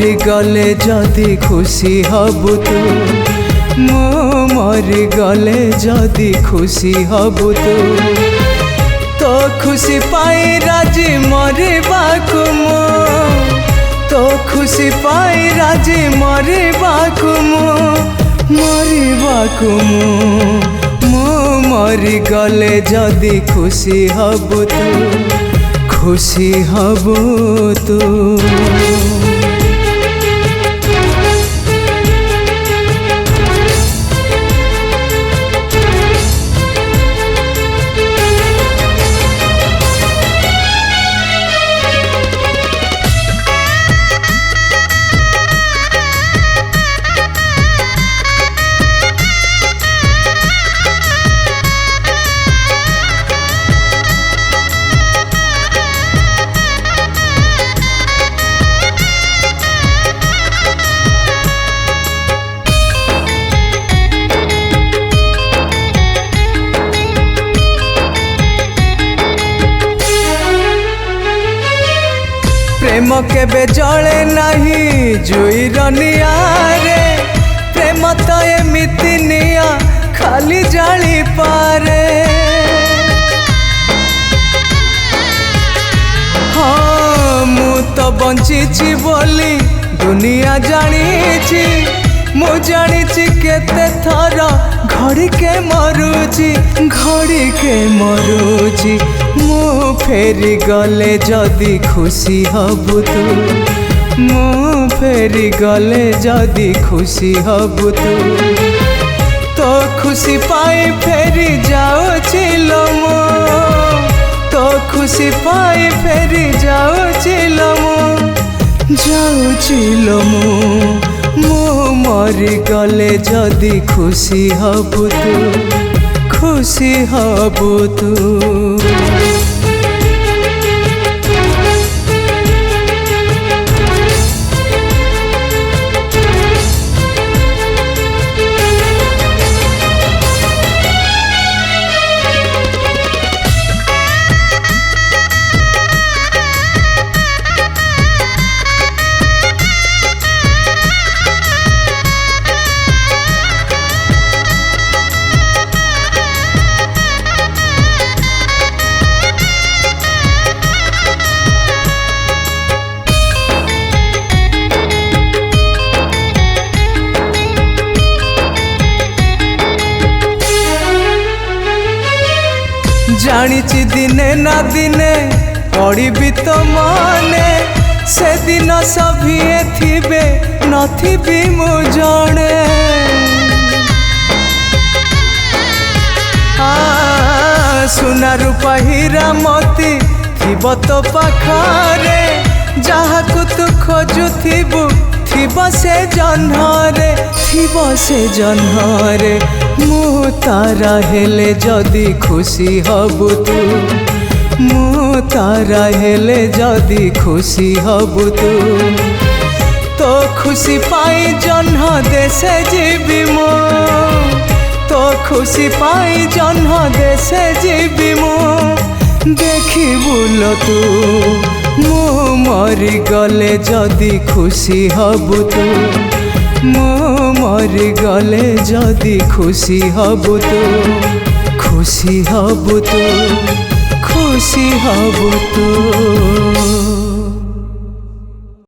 मरी गले जदि खुशी हबु तू मो मरी गले जदि खुशी हबु तू तो खुशी पाई राजी मरिबाकु मो तो खुशी पाई राजी मरिबाकु मो मरी गले जदि खुशी हबु तू प्रेम केबे जले नहीं जुईर नियारे प्रेम तो एमिति निया खाली जाली पारे हाँ मु तो बंची बोली दुनिया जानी मु जानी केते थर घड़ी के मरुची मु फेरी गले जदि खुशी हबु तू मु फेरी गले जदि खुशी हबु तू तो खुशी पाई फेरी जाऊची लो मो तो खुशी पाई फेरी जाऊची लो मो मरी गले जदि खुशी हबु तू जानिची दिने ना दिने पड़ी तो माने से दिन सभी थिबे नथिबी मु जणे सुना रूपा हीरा मोती थिब तो पाखरे जहाँ को तू खोजु थिब से जन्हरे मु तारा हेले जदि खुशी हबु तू मु तारा हेले जदि खुशी हबु तू तो खुशी पाई जन्ह देशे जीवी मो तो खुशी पाई जन्ह देशे जीवी मो देखी बुल तू मु मरी गले जदि खुशी हबु तू मो मरी गले जदि खुशी हबु तू